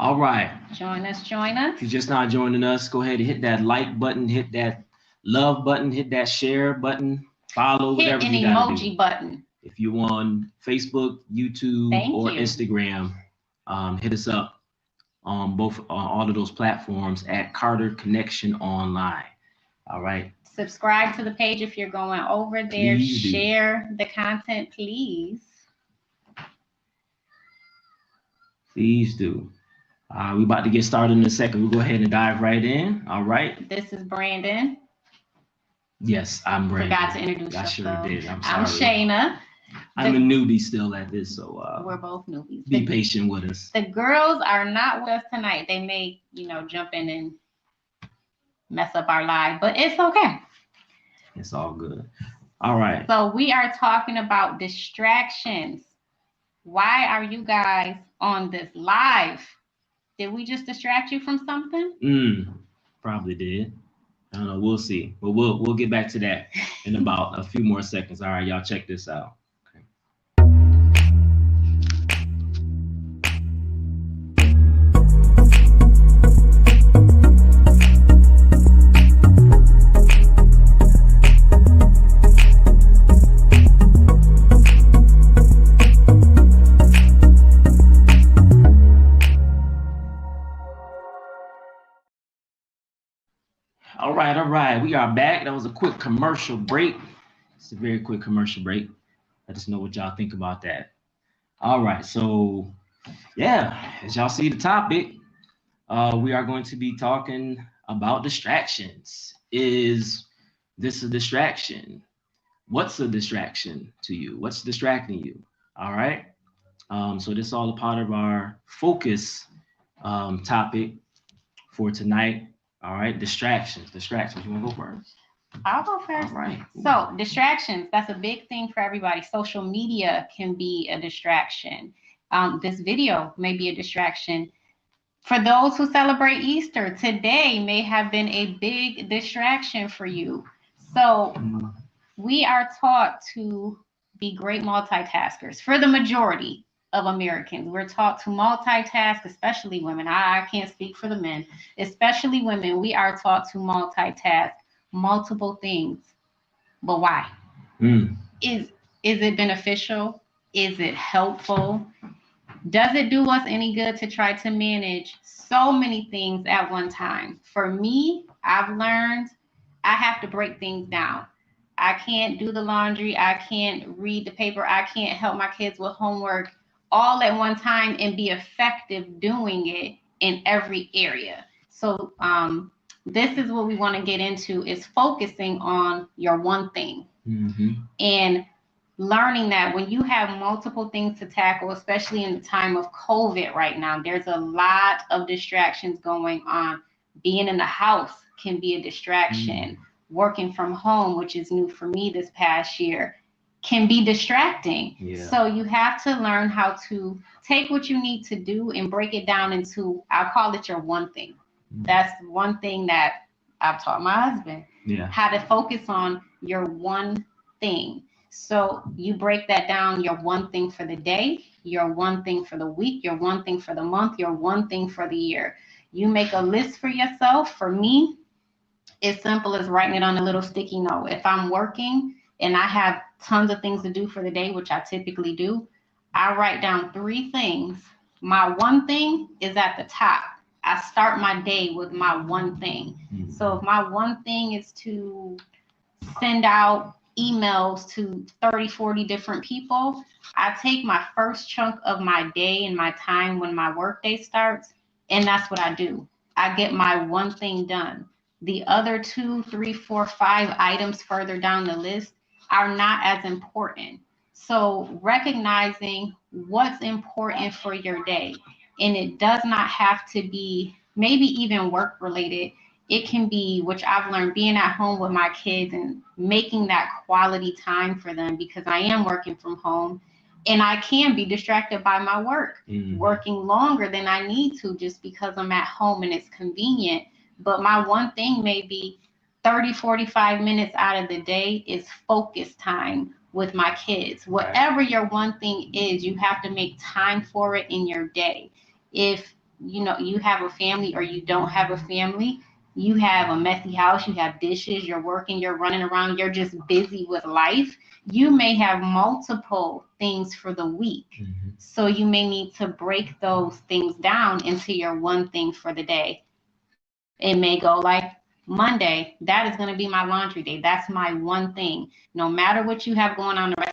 All right. Join us, join us. If you're just not joining us, go ahead and hit that like button, hit that love button, hit that share button, follow, Hit whatever an you got to do. emoji button. If you on Facebook, YouTube, Thank or you. Instagram, hit us up on both on all of those platforms at Carter Connection Online. All right. Subscribe to the page if you're going over there. Please do. Share the content, please. Please do. We're about to get started in a second. We'll go ahead and dive right in. All right. This is Brandon. Yes, I'm Brandon. Forgot to introduce I yourself. sure did. I'm I'm sorry. Shayna. I'm a newbie still at this, so we're both newbies. Be patient with us. The girls are not with us tonight. They may, jump in and mess up our live, but it's okay. It's all good. All right. So we are talking about distractions. Why are you guys on this live? Did we just distract you from something? Probably did. I don't know. We'll see. But we'll get back to that in about a few more seconds. All right, y'all, check this out. All right. We are back. That was a quick commercial break. It's a very quick commercial break. Let us know what y'all think about that. All right. So, yeah, as y'all see the topic, we are going to be talking about distractions. Is this a distraction? What's a distraction to you? What's distracting you? All right. So this is all a part of our focus topic for tonight. All right, distractions. You want to go first? I'll go first. All right. So distractions, that's a big thing for everybody. Social media can be a distraction. This video may be a distraction. For those who celebrate Easter, today may have been a big distraction for you. So we are taught to be great multitaskers. For the majority of Americans, we're taught to multitask, especially women. I can't speak for the men, especially women. We are taught to multitask multiple things. But why? Is it beneficial? Is it helpful? Does it do us any good to try to manage so many things at one time? For me, I've learned I have to break things down. I can't do the laundry. I can't read the paper. I can't help my kids with homework all at one time and be effective doing it in every area. So this is what we want to get into, is focusing on your one thing. And learning that when you have multiple things to tackle, especially in the time of COVID right now, there's a lot of distractions going on. Being in the house can be a distraction. Working from home, which is new for me this past year, can be distracting. So you have to learn how to take what you need to do and break it down into, I'll call it your one thing. That's one thing that I've taught my husband, how to focus on your one thing. So you break that down, your one thing for the day, your one thing for the week, your one thing for the month, your one thing for the year. You make a list for yourself. For me, it's simple as writing it on a little sticky note. If I'm working and I have tons of things to do for the day, which I typically do, I write down 3 things. My one thing is at the top. I start my day with my one thing. So if my one thing is to send out emails to 30, 40 different people, I take my first chunk of my day and my time when my work day starts, and that's what I do. I get my one thing done. The other 2, 3, 4, 5 items further down the list are not as important. So recognizing what's important for your day, and it does not have to be maybe even work related. It can be, which I've learned, being at home with my kids and making that quality time for them, because I am working from home and I can be distracted by my work, working longer than I need to just because I'm at home and it's convenient. But my one thing may be 30, 45 minutes out of the day is focus time with my kids. Whatever your one thing is, you have to make time for it in your day. If you have a family or you don't have a family, you have a messy house, you have dishes, you're working, you're running around, you're just busy with life. You may have multiple things for the week. Mm-hmm. So you may need to break those things down into your one thing for the day. It may go like Monday, that is going to be my laundry day. That's my one thing. No matter what you have going on the rest.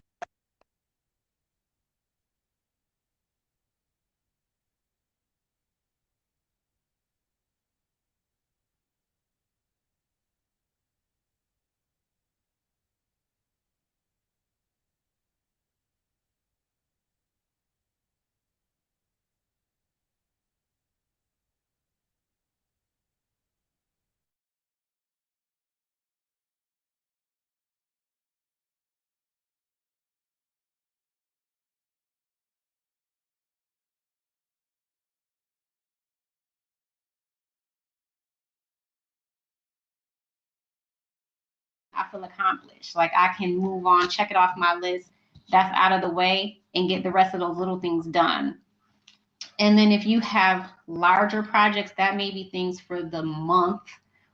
I feel accomplished. Like I can move on, check it off my list. That's out of the way and get the rest of those little things done. And then if you have larger projects, that may be things for the month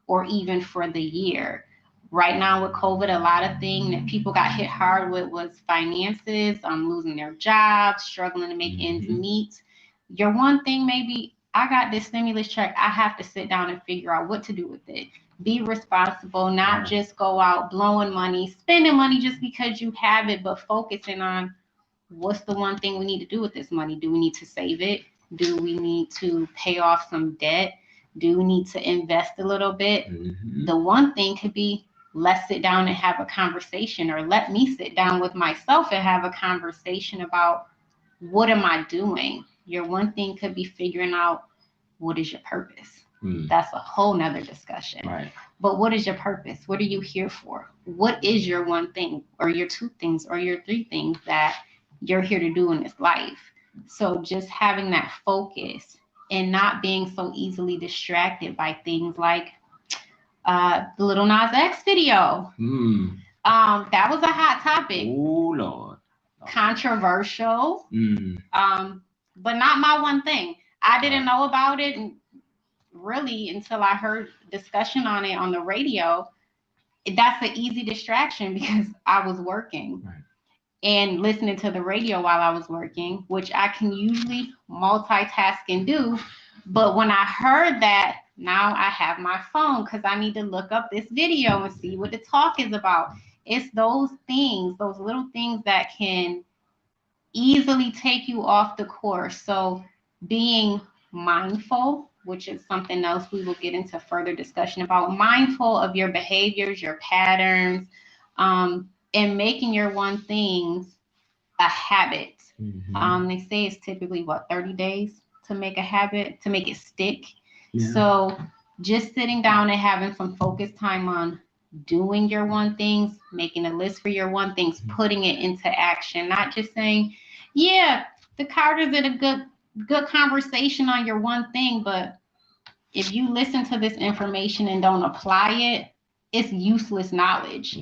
or even for the year. Right now with COVID, a lot of things that people got hit hard with was finances, losing their jobs, struggling to make ends meet. Your one thing maybe, I got this stimulus check, I have to sit down and figure out what to do with it. Be responsible, not just go out blowing money, spending money just because you have it, but focusing on what's the one thing we need to do with this money? Do we need to save it? Do we need to pay off some debt? Do we need to invest a little bit? Mm-hmm. The one thing could be, let's sit down and have a conversation, or let me sit down with myself and have a conversation about what am I doing? Your one thing could be figuring out what is your purpose. That's a whole nother discussion. Right. But what is your purpose? What are you here for? What is your one thing or your two things or your three things that you're here to do in this life? So just having that focus and not being so easily distracted by things like the Lil Nas X video. That was a hot topic. Oh Lord. Controversial. But not my one thing. I didn't know about it really until I heard discussion on it on the radio. That's an easy distraction because I was working. Right. And listening to the radio while I was working, which I can usually multitask and do. But when I heard that, now I have my phone because I need to look up this video and see what the talk is about. It's those things, those little things that can easily take you off the course. So being mindful, which is something else we will get into further discussion about, mindful of your behaviors, your patterns, and making your one thing a habit. They say it's typically 30 days to make a habit, to make it stick. Yeah. So just sitting down and having some focus time on doing your one things, making a list for your one things, putting it into action, not just saying, yeah, the Carters did a good conversation on your one thing, but if you listen to this information and don't apply it, it's useless knowledge.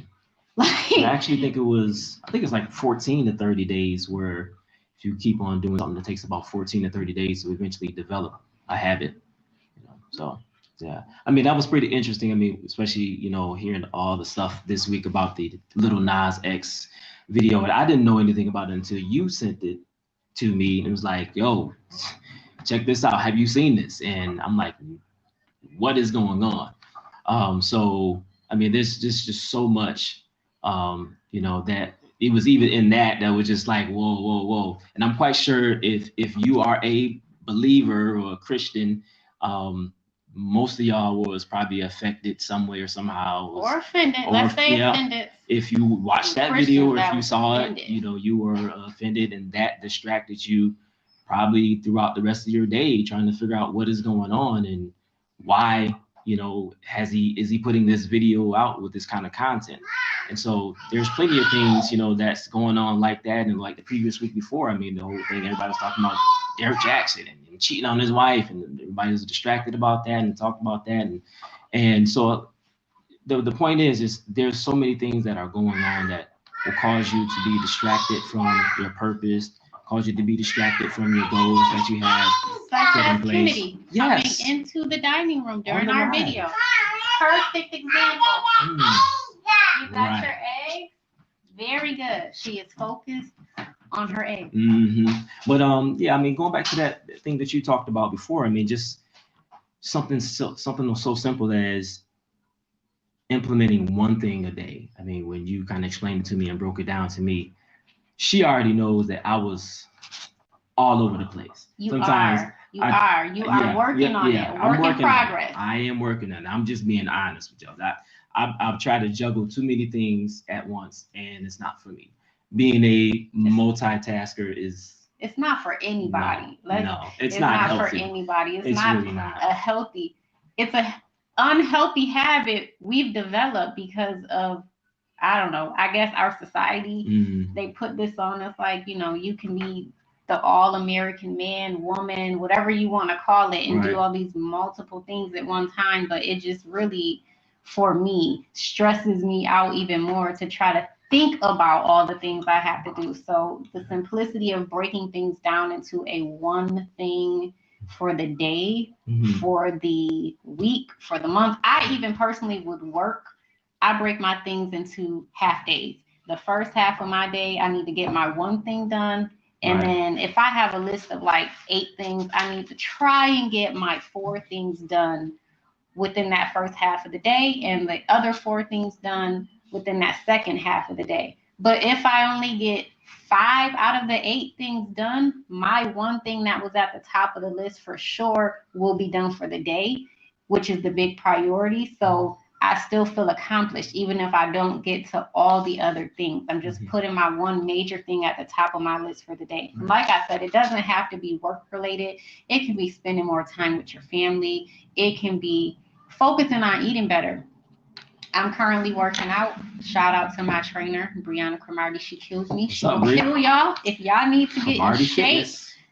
I actually think it's like 14 to 30 days where if you keep on doing something, it takes about 14 to 30 days to eventually develop a habit. So yeah, I mean, that was pretty interesting. I mean, especially, hearing all the stuff this week about the Lil Nas X video. And I didn't know anything about it until you sent it to me. And it was like, yo, check this out. Have you seen this? And I'm like, what is going on? So, I mean, there's just so much, that it was even in that was just like, whoa. And I'm quite sure if you are a believer or a Christian, most of y'all was probably affected some way or somehow. Or offended. Let's say offended. If you watched that video or if you saw it, you were offended, and that distracted you probably throughout the rest of your day trying to figure out what is going on and why, is he putting this video out with this kind of content? And so there's plenty of things, that's going on like that. And like the previous week before, I mean, the whole thing, everybody was talking about Derrick Jackson and cheating on his wife, and everybody was distracted about that and talked about that. And so the point is there's so many things that are going on that will cause you to be distracted from your purpose, cause you to be distracted from your goals that you have. Such as opportunity coming into the dining room during our video. Perfect example. You got your eggs. Very good. She is focused on her eggs. But yeah, I mean, going back to that thing that you talked about before, I mean, just something so simple as implementing one thing a day. I mean, when you kind of explained it to me and broke it down to me, she already knows that I was all over the place. You are working on it. Work in progress. I am working on it. I'm just being honest with y'all. I've tried to juggle too many things at once, and it's not for me. Being a multitasker it's not for anybody. No, it's not healthy. For anybody. It's not really not a healthy. It's a unhealthy habit we've developed because of, I don't know, I guess our society. They put this on us like, you know, you can be the all-American man, woman, whatever you want to call it, and do all these multiple things at one time. But it just really, for me, stresses me out even more to try to think about all the things I have to do. So the simplicity of breaking things down into a one thing for the day, for the week, for the month. I even personally would work. I break my things into half days. The first half of my day, I need to get my one thing done. And then if I have a list of like 8 things, I need to try and get my 4 things done within that first half of the day, and the other 4 things done within that second half of the day. But if I only get 5 out of the 8 things done, my one thing that was at the top of the list for sure will be done for the day, which is the big priority. So I still feel accomplished, even if I don't get to all the other things. I'm just putting my one major thing at the top of my list for the day. Like I said, it doesn't have to be work related. It can be spending more time with your family. It can be focusing on eating better. I'm currently working out. Shout out to my trainer, Brianna Cromartie. She kills me. She will kill y'all. If y'all need to get in shape,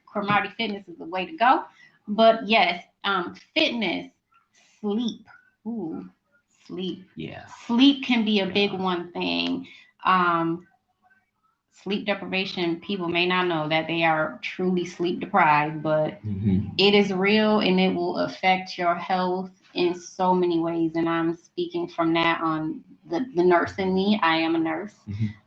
Cromartie Fitness is the way to go. But yes, fitness, sleep. Ooh. Sleep. Yeah. Sleep can be a big one thing. Sleep deprivation, people may not know that they are truly sleep deprived, but it is real and it will affect your health in so many ways. And I'm speaking from that on the nurse in me. I am a nurse.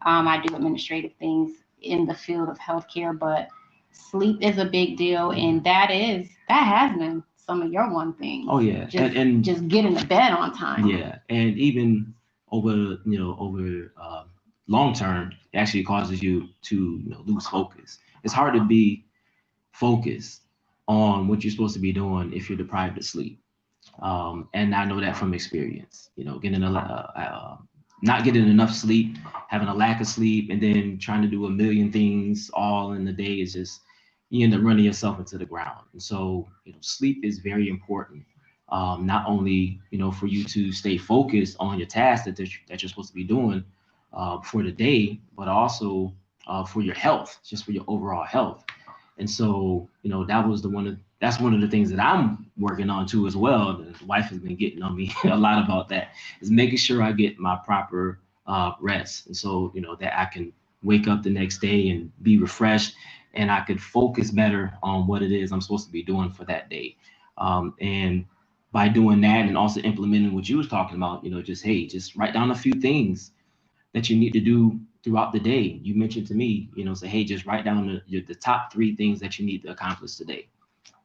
I do administrative things in the field of healthcare, but sleep is a big deal. And that has been some of your one thing. Oh yeah, and just getting to bed on time. Yeah, and even over long term, it actually causes you to lose focus. It's hard to be focused on what you're supposed to be doing if you're deprived of sleep. And I know that from experience. Getting not getting enough sleep, having a lack of sleep, and then trying to do a million things all in the day is just, you end up running yourself into the ground. And so, sleep is very important. Not only, for you to stay focused on your task that you're supposed to be doing for the day, but also for your health, just for your overall health. And so, that's one of the things that I'm working on too as well. The wife has been getting on me a lot about that, is making sure I get my proper rest. And so, that I can wake up the next day and be refreshed, and I could focus better on what it is I'm supposed to be doing for that day. And by doing that and also implementing what you was talking about, just write down a few things that you need to do throughout the day. You mentioned to me, say, hey, just write down the top 3 things that you need to accomplish today.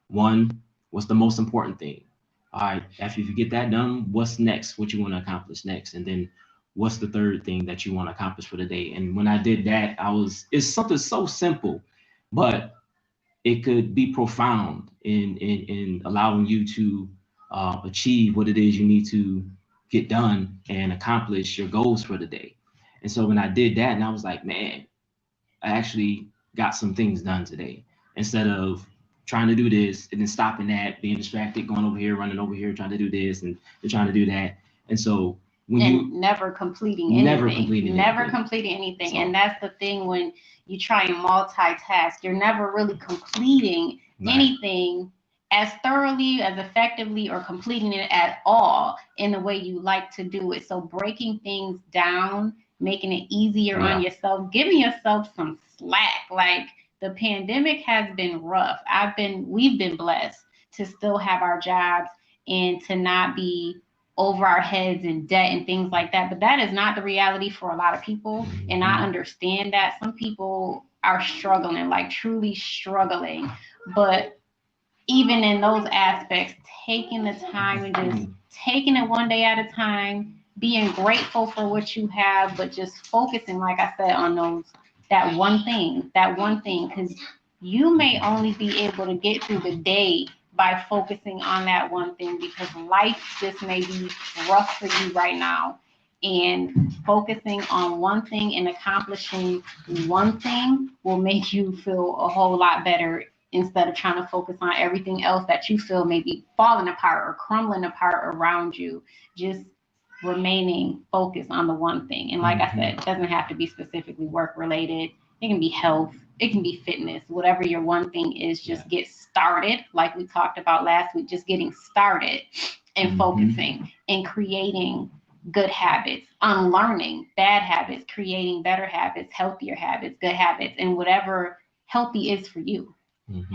1, what's the most important thing? All right, after you get that done, what's next? What you want to accomplish next? And then what's the 3rd thing that you want to accomplish for the day? And when I did that, it's something so simple, but it could be profound in allowing you to achieve what it is you need to get done and accomplish your goals for the day. And so when I did that, and I was like, man, I actually got some things done today, instead of trying to do this and then stopping that, being distracted, going over here, running over here, trying to do this and trying to do that. And so never completing anything. And that's the thing, when you try and multitask, you're never really completing anything as thoroughly, as effectively, or completing it at all in the way you like to do it. So breaking things down, making it easier on yourself, giving yourself some slack. Like, the pandemic has been rough. We've been blessed to still have our jobs and to not be over our heads in debt and things like that. But that is not the reality for a lot of people. And I understand that some people are struggling, like truly struggling. But even in those aspects, taking the time and just taking it one day at a time, being grateful for what you have, but just focusing, like I said, on that one thing, because you may only be able to get through the day by focusing on that one thing, because life just may be rough for you right now. And focusing on one thing and accomplishing one thing will make you feel a whole lot better, instead of trying to focus on everything else that you feel may be falling apart or crumbling apart around you. Just remaining focused on the one thing. And like I said, it doesn't have to be specifically work related. It can be health, it can be fitness, whatever your one thing is. Just get started, like we talked about last week, just getting started and focusing and creating good habits, unlearning bad habits, creating better habits, healthier habits, good habits, and whatever healthy is for you.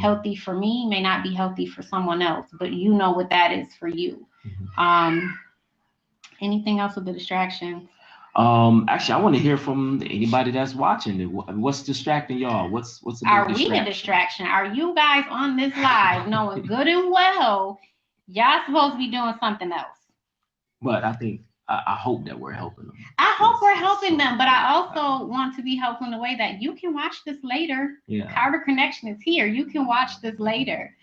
Healthy for me may not be healthy for someone else, but you know what that is for you. Anything else with the distractions? Actually, I want to hear from anybody that's watching. What's distracting y'all? What's a big Are we a distraction? Are you guys on this live knowing good and well y'all supposed to be doing something else? But I hope that we're helping them. I hope we're helping them, but I also want to be helpful in the way that you can watch this later. Carter Connection is here. You can watch this later.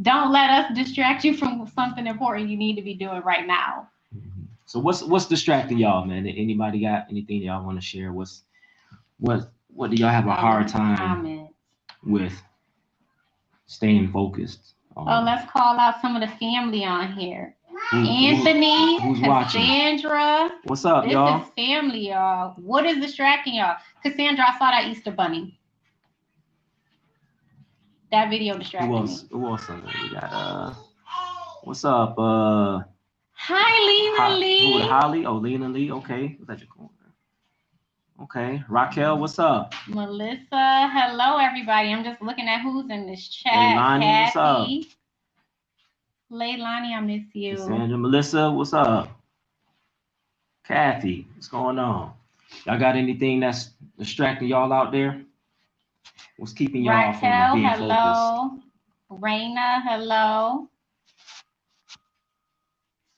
Don't let us distract you from something important you need to be doing right now. So what's distracting y'all, man? Anybody got anything y'all want to share? What do y'all have a hard time with staying focused? Let's call out some of the family on here. Anthony, Cassandra. What's up, y'all? This is family, y'all. What is distracting y'all? Cassandra, I saw that Easter bunny. That video distracted me. Who else on there? We got what's up? Hi, Lena Lee. Holly. Oh, Lena Lee. Okay. Was that your corner? Okay. Raquel, what's up? Melissa. Hello, everybody. I'm just looking at who's in this chat. Leilani, what's up? Leilani, I miss you. Cassandra, Melissa, what's up? Kathy, what's going on? Y'all got anything that's distracting y'all out there? What's keeping y'all from being focused? Raina, hello.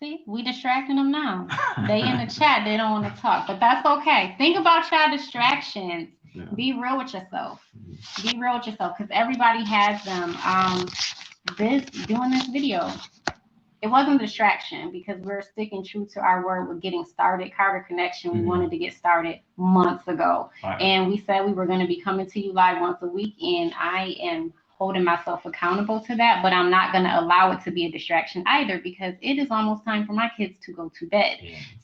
See, we distracting them now. They in the chat, they don't want to talk, but that's okay. Think about y'all distractions. Yeah. Be real with yourself. Be real with yourself, because everybody has them. Doing this video, it wasn't a distraction, because we're sticking true to our word with getting started. Carter Connection, we wanted to get started months ago. And we said we were going to be coming to you live once a week, and I am holding myself accountable to that, but I'm not going to allow it to be a distraction either, because it is almost time for my kids to go to bed.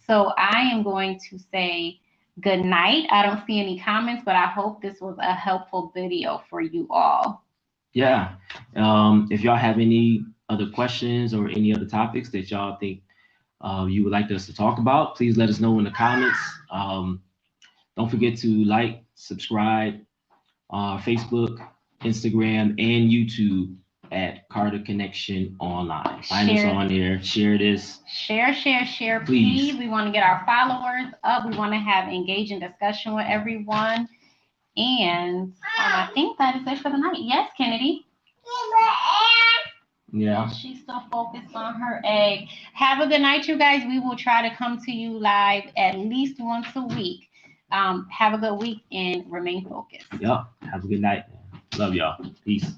So I am going to say good night. I don't see any comments, but I hope this was a helpful video for you all. Yeah. If y'all have any other questions or any other topics that y'all think you would like us to talk about, please let us know in the comments. Don't forget to like, subscribe, Facebook, Instagram, and YouTube at Carter Connection Online. Find us on there. Share this. Share, please. We want to get our followers up. We want to have engaging discussion with everyone. And I think that is it for the night. Yes, Kennedy? Yeah. She's still focused on her egg. Have a good night, you guys. We will try to come to you live at least once a week. Have a good week and remain focused. Yep. Have a good night. Love y'all. Peace.